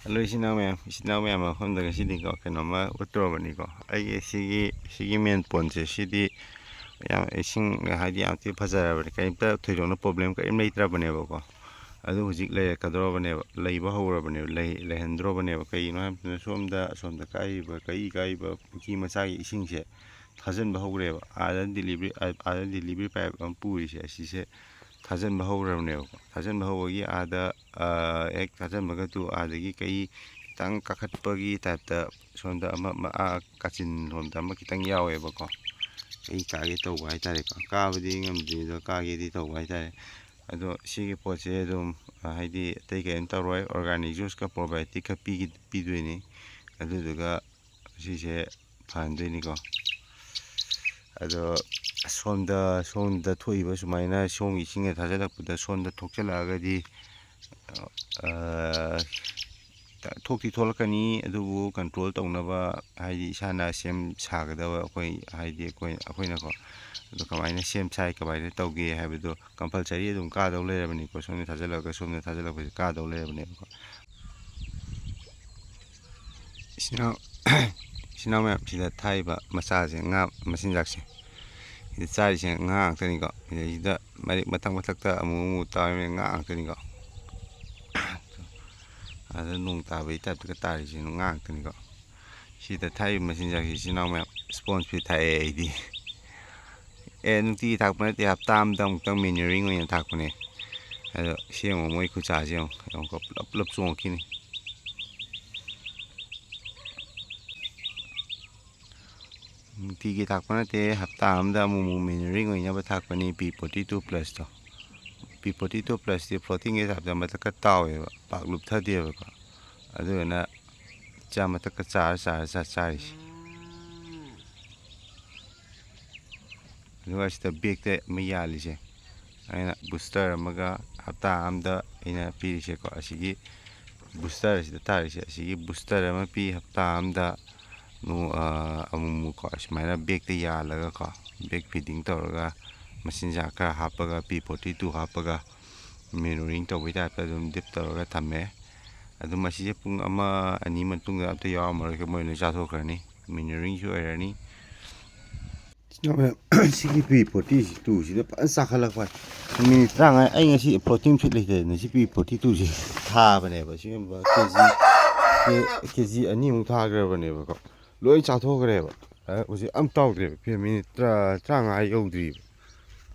Hello isin ma'am mafamda sidi ko kanoma uttorobani ko ai sigi main point se sidi yam ising haidi am ti fazarabani kaimta thoidona problem ka im leitrabane ko adu hujik lay kadrobane leiba hawrabane leihandrobane kai no ham somda kai ba ki masagi ising se थाजन बहुरे आदा delivery pipe हम पूरी से ऐसी थाजन बहुरने थाजन बहुगी आदा एक थाजन मगर तू आदि कई खितंग काखटपगी टाइपता सोंदा काचिन रोमदा खितंग यावेबको कई कागे तौबा हाइतारेको काबदी ngamdrido कागेदी तौबा हाइतारे अदो सिगी पोचे अदुम हाइदी अतै कयेम तौरोय ऑर्गेनिक जूस का प्रोबायोटिक का पीदोइनी अदुदुगा सिसे फानदोइनीको अदो सोंदा थोइबा सुमाइना सोंगी सिंगे थाजलकपुदा सोंदा थोक्चलागदी थोक्ति थोलकनी अदुबु कंट्रोल तौनबा हाइदी इसाना सेम सागदबा अखोइ हाइदी अखोइनाको अदो कमाइना सेम साइ कबाइना तौगे हाइबदो कंपलसरी अदुम कादौ लेरबनिको सोंदा थाजलकपा कादौ लेरबनिको सिनाव मैम सिदा थाइबा मचासे nga मसिनजाकसे चारिसे nga ngakतनिको सिदा मरिक मथक्ता अमु ताइमे nga ngakतनिको ada nung tabai type ka tari si nung ngaktaniको sida thai मसिनजाकसे सिनाव मैम स्पॉन्ज फी थाइ आइदी नुंगति थाकपा नते हप्ता अमदा अमुक्तंग मेन्यूरिंग ओइना थाकपने अदो सेंगो मोइ खुचासे यंको पुलप चोंखिनि नुंगतिगी थाकपा नते हप्ता अमदा अमुमु मेन्यूरिंग ओइना थाकपनि P42 प्लस तो P42 प्लस ती फ्लोटिंग के हिसाब से मथक तावेबा पाक लुपथदेबको अदुना चा मथक चारिस अदुगा सिदा बेगते मयालिसे अइना बूस्टर अमगा हप्ता अमदा अइना पीरिसेको असिगी बूस्टर सिदा तारिसे असिगी बूस्टर अमा पी हप्ता अमदा अमुमुको असुमाइना बेगते यालगाको बेग फीडिंग तौरगा मसिनजा खरा हापगा P42 हापगा मेन्यूरिंग तौबै टाइपता अदुम डिप तौरगा थम्मे अदुम मसिजे पुंग अमा अनि मतुंगा अमता यावमरके मोइना चाथोखरनी मेन्यूरिंग सु ओइरनी सिगी P42 सिदा फन साखलकपा minute 30 ai ngasi floating fit leite nasi P42 si थाबनेबा सिगुम्बा केजी अनि मुक थाग्रबनेबा को लोइ चाथोखरेबा उसे अम ताउद्रेबा फे मिनिट 30 यौद्रीबा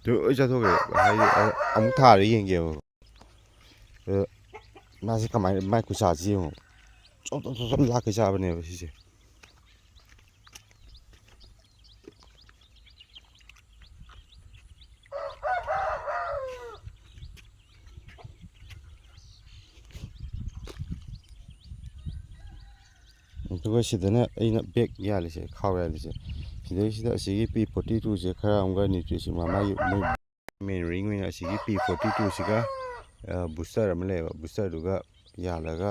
लोइ चाथोखरे हाइ अमुक थारे येंगेबा मासे कमाइ माइ खुचाजी हो चोप लाके चाबनेबा सिसे ꯑꯗꯨꯒ ꯁꯤꯗꯅ ꯑꯩꯅ ꯕꯦꯛ ꯌꯥꯜꯂꯤꯁꯦ ꯈꯥꯎ ꯌꯥꯜꯂꯤꯁꯦ ꯁꯤꯗꯩꯁꯤꯗ ꯑꯁꯤꯒꯤ P42ꯁꯦ ꯈꯔ ꯑꯃꯒ ꯅ꯭ꯌꯨꯇ꯭ꯔꯤꯁꯟ ꯃꯥꯒꯤ ꯃꯦꯟꯌꯨꯔꯤꯡ ꯑꯣꯏꯅ ꯑꯁꯤꯒꯤ P42ꯁꯤꯒ ꯕꯨꯁꯇꯔ ꯑꯃ ꯂꯩꯌꯦꯕ ꯕꯨꯁꯇꯔꯗꯨꯒ ꯌꯥꯜꯂꯒ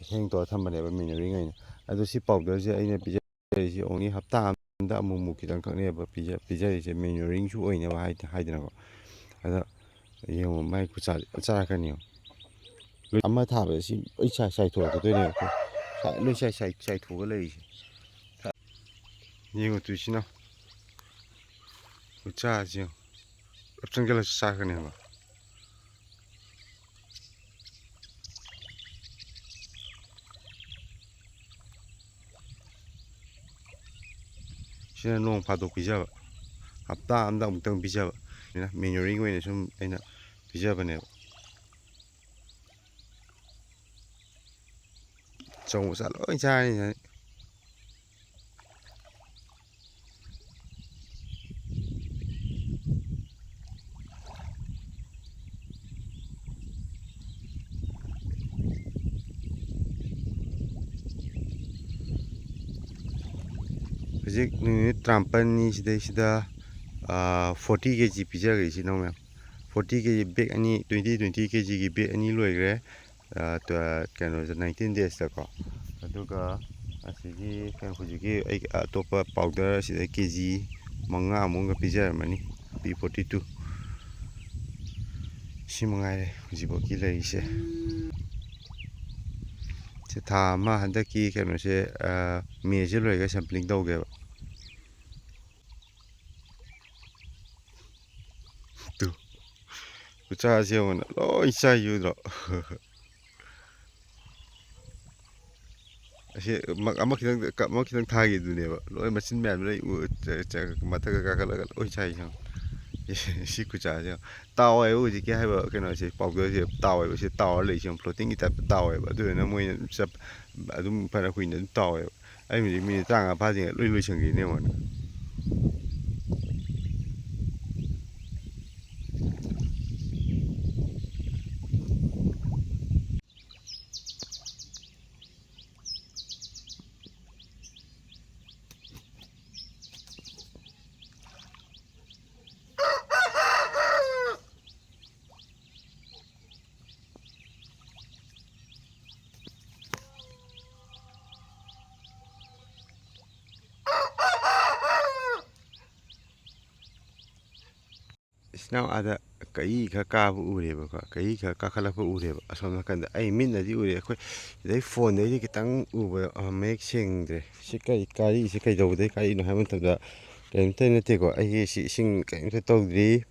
ꯍꯦꯡ ꯇꯧꯔ ꯊꯝꯕꯅꯦꯕ ꯃꯦꯟꯌꯨꯔꯤꯡ ꯑꯣꯏꯅ ꯑꯗꯣ ꯁꯤ ꯄꯥꯎꯗꯔꯁꯦ ꯑꯩꯅ ꯄꯤꯖꯔꯤꯁꯤ ꯑꯣꯡꯂꯤ ꯍꯞꯇꯥ ꯑꯃꯗ ꯑꯃꯨꯛ ꯈꯤꯇꯪ ꯈꯛꯅꯦꯕ ꯄꯤꯖꯔꯤꯁꯦ ꯃꯦꯟꯌꯨꯔꯤꯡꯁꯨ ꯑꯣꯏꯅꯕ ꯍꯥꯏꯗꯅꯀꯣ ꯑꯗ ꯌꯦꯡꯉꯣ ꯃꯥꯏ ꯈꯨꯠꯆꯥ ꯆꯥꯔꯛꯀꯅꯤ ꯑꯃ ꯊꯥꯕꯗ ꯁꯤ ꯂꯣꯏ ꯆꯥꯏꯊꯣꯔꯛꯀꯗꯣꯏꯅꯦꯕ lôi xài thủ cái này nhiều tùy xin nào cha gì ấp chân cái là xa cái này mà xin là nông phá đồ bây giờ hấp ta ăn đồng từng bây giờ menuring này xong đây nè bây giờ bên này trồng một sản lỗi chai này hꯧꯖꯤꯛ ꯅꯨꯃꯤꯠ 53ꯅꯤ ꯁꯤꯗꯩꯁꯤꯗ 40 kg ꯄꯤꯖꯈ꯭ꯔꯦ ꯁꯤ ꯅꯣꯡ ꯃꯌꯥꯝ 40 kg bag ꯑꯅꯤ 20 kgꯒꯤ bag ꯑꯅꯤ ꯂꯣꯏꯈ꯭ꯔꯦ ꯀꯩꯅꯣꯁꯦ 19 daysꯇꯀꯣ ꯑꯗꯨꯒ ꯑꯁꯤꯒꯤ ꯍꯧꯖꯤꯛꯀꯤ ꯑꯩ ꯑꯇꯣꯞꯄ ꯄꯥꯎꯗꯔ ꯑꯁꯤꯗ kg 5 ꯄꯤꯖꯔꯝꯃꯅꯤ P42 ꯁꯤ ꯃꯉꯥꯏꯔꯦ ꯍꯧꯖꯤꯛꯐꯥꯎꯒꯤ ꯂꯩꯔꯤꯁꯦ ꯁꯤ ꯊꯥ ꯑꯃ ꯍꯟꯗꯛꯀꯤ ꯀꯩꯅꯣꯁꯦ ꯃꯦꯁꯦ ꯂꯣꯏꯔꯒ ꯁꯦꯝꯄ꯭ꯂꯤꯡ ꯇꯧꯒꯦꯕ ꯇꯨ ꯈꯨꯆꯥꯁꯦ ꯌꯦꯡꯉꯣꯅ ꯂꯣꯏ ꯆꯥꯏꯌꯨꯗ꯭ꯔꯣ ꯑꯁꯤ ꯑꯃ ꯈꯤꯇꯪ ꯊꯥꯈꯤꯗꯨꯅꯦꯕ ꯂꯣꯏ ꯃꯆꯤꯟ ꯃꯌꯥꯝ ꯂꯣꯏ ꯃꯊꯛꯇ ꯀꯥꯈꯠꯂꯒ ꯂꯣꯏ ꯆꯥꯏ ꯁꯤ ꯈꯨꯆꯥꯁꯦ ꯇꯥꯎꯋꯦꯕ ꯍꯧꯖꯤꯛꯀꯤ ꯍꯥꯏꯕ ꯀꯩꯅꯣꯁꯦ ꯄꯥꯎꯗꯔꯁꯦ ꯇꯥꯎꯋꯦꯕ ꯁꯤ ꯇꯥꯎꯔ ꯂꯩꯁꯦ ꯐ꯭ꯂꯣꯇꯤꯡꯒꯤ ꯇꯥꯏꯞꯇ ꯇꯥꯎꯋꯦꯕ ꯑꯗꯨꯗꯨꯅ ꯃꯣꯏꯅ ꯑꯗꯨꯝ ꯐꯅ ꯀꯨꯏꯅ ꯑꯗꯨꯝ ꯇꯥꯎꯋꯦꯕ ꯑꯩ ꯍꯧꯖꯤꯛ ꯃꯤꯅꯤꯠ 35 ꯐꯥꯗ꯭ꯔꯤꯉꯩ ꯂꯣꯏ ꯂꯣꯏꯁꯟꯈꯤꯅꯦ ꯌꯦꯡꯉꯣꯅꯦ ꯏꯁꯅꯥꯎ ꯑꯥꯗ ꯀꯩ ꯈꯔ ꯀꯥꯕ ꯎꯔꯦꯕꯀꯣ ꯀꯩ ꯈꯔ ꯀꯥꯈꯠꯂꯛꯄ ꯎꯔꯦꯕ ꯑꯁꯣꯝ ꯅꯥꯀꯟꯗ ꯑꯩ ꯃꯤꯠꯅꯗꯤ ꯎꯔꯦ ꯑꯩꯈꯣꯏ ꯁꯤꯗꯩ ꯐꯣꯟꯗꯩꯗꯤ ꯈꯤꯇꯪ ꯎꯕ ꯃꯌꯦꯛ ꯁꯦꯡꯗ꯭ꯔꯦ ꯁꯤ ꯀꯥꯔꯤꯁꯤ ꯀꯩꯗꯧꯕꯗꯩ ꯀꯥꯔꯤꯅꯣ ꯍꯥꯏꯕ ꯃꯇꯝꯗ ꯀꯔꯤꯝꯇ ꯅꯠꯇꯦꯀꯣ ꯑꯩꯒꯤ ꯁꯤ ꯏꯁꯤꯡ ꯀꯔꯤꯝꯇ ꯇꯧꯗ꯭ꯔꯤ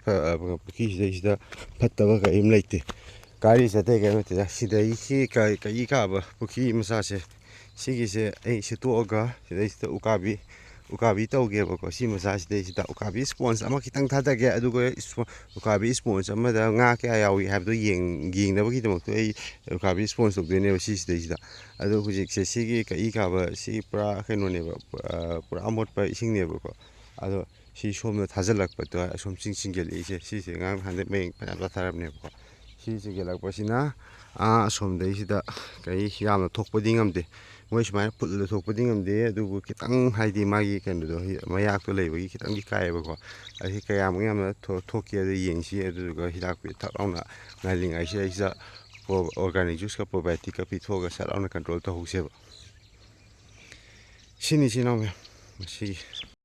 ꯄꯨꯈ꯭ꯔꯤꯁꯤꯗꯩꯁꯤꯗ ꯐꯠꯇꯕ ꯀꯔꯤꯝ ꯂꯩꯇꯦ ꯀꯥꯔꯤꯁꯦ ꯑꯇꯩ ꯀꯔꯤꯝ ꯅꯠꯇꯦꯗ ꯁꯤꯗꯒꯤ ꯀꯩ ꯀꯥꯕ ꯄꯨꯈ꯭ꯔꯤ ꯃꯆꯥꯁꯦ ꯁꯤꯒꯤꯁꯦ ꯑꯩ ꯁꯤꯠꯇꯣꯛꯑꯒ ꯁꯤꯗꯩꯁꯤꯗ ꯎꯀꯥꯕꯤ ꯇꯧꯒꯦꯕꯀꯣ ꯁꯤ ꯃꯆꯥꯁꯤꯗꯩꯁꯤꯗ ꯎꯀꯥꯕꯤ ꯏꯁꯄꯣꯟꯁ ꯑꯃ ꯈꯤꯇꯪ ꯊꯥꯗꯒꯦ ꯑꯗꯨꯒ ꯎꯀꯥꯕꯤ ꯏꯁꯄꯣꯟꯁ ꯑꯃꯗ ꯉꯥ ꯀꯌꯥ ꯌꯥꯎꯏ ꯍꯥꯏꯕꯗꯣ ꯌꯦꯡꯅꯕꯒꯤꯗꯃꯛꯇ ꯑꯩ ꯎꯀꯥꯕꯤ ꯏꯁꯄꯣꯟꯁ ꯇꯧꯗꯣꯏꯅꯦꯕ ꯁꯤꯁꯤꯗꯩꯁꯤꯗ ꯑꯗꯣ ꯍꯧꯖꯤꯛꯁꯦ ꯁꯤꯒꯤ ꯀꯛꯏ ꯀꯥꯕ ꯁꯤ ꯄꯨꯔꯥ ꯀꯩꯅꯣꯅꯦꯕ ꯄꯨꯔꯥ ꯑꯃꯣꯠꯄ ꯏꯁꯤꯡꯅꯦꯕꯀꯣ ꯑꯗꯣ ꯁꯤ ꯁꯣꯝꯗ ꯊꯥꯖꯤꯜꯂꯛꯄꯗ ꯑꯁꯣꯝ ꯆꯤꯡꯁꯤꯜꯂꯛꯏꯁꯦ ꯁꯤꯁꯦ ꯉꯔꯥꯡ ꯅꯍꯥꯟꯗꯩ ꯃꯌꯦꯡ ꯐꯅꯌꯥꯝ ꯆꯠꯊꯔꯕꯅꯦꯕꯀꯣ ꯁꯤ ꯆꯤꯡꯁꯤꯜꯂꯛꯄꯁꯤꯅ ꯑꯁꯣꯝꯗꯩꯁꯤꯗ ꯌꯥꯝꯅ ꯊꯣꯛꯄꯗꯤ ꯉꯝꯗꯦ ꯃꯣꯏ ꯁꯨꯃꯥꯏꯅ ꯐꯨꯠꯂ ꯊꯣꯛꯄꯗꯤ ꯉꯝꯗꯦ ꯑꯗꯨꯕꯨ ꯈꯤꯇꯪ ꯍꯥꯏꯗꯤ ꯃꯥꯒꯤ ꯀꯩꯅꯣꯗꯣ ꯃꯌꯥꯛꯇꯣ ꯂꯩꯕꯒꯤ ꯈꯤꯇꯪꯗꯤ ꯀꯥꯏꯑꯦꯕꯀꯣ ꯑꯁꯤ ꯀꯌꯥꯃꯨꯛ ꯌꯥꯝꯅ ꯊꯣꯛꯀꯦ ꯑꯗꯨ ꯌꯦꯡꯁꯤ ꯑꯗꯨꯗꯨꯒ ꯍꯤꯗꯥꯛ ꯊꯛ ꯂꯥꯎꯅ ꯉꯥꯏꯔꯤꯉꯩꯁꯤꯗꯩꯁꯤꯗ ꯑꯣꯔꯒꯥꯅꯤꯛ ꯖꯨꯁꯀ ꯄ꯭ꯔꯣꯕꯥꯏꯌꯣꯇꯤꯛꯀ ꯄꯤꯊꯣꯛꯑꯒ ꯁꯠ ꯂꯥꯎꯅ ꯀꯟꯇ꯭ꯔꯣꯜ ꯇꯧꯍꯧꯁꯦꯕ ꯁꯤꯅꯤ ꯏꯆꯤꯜ ꯏꯅꯥꯎ ꯃꯌꯥꯝ ꯃꯁꯤꯒꯤ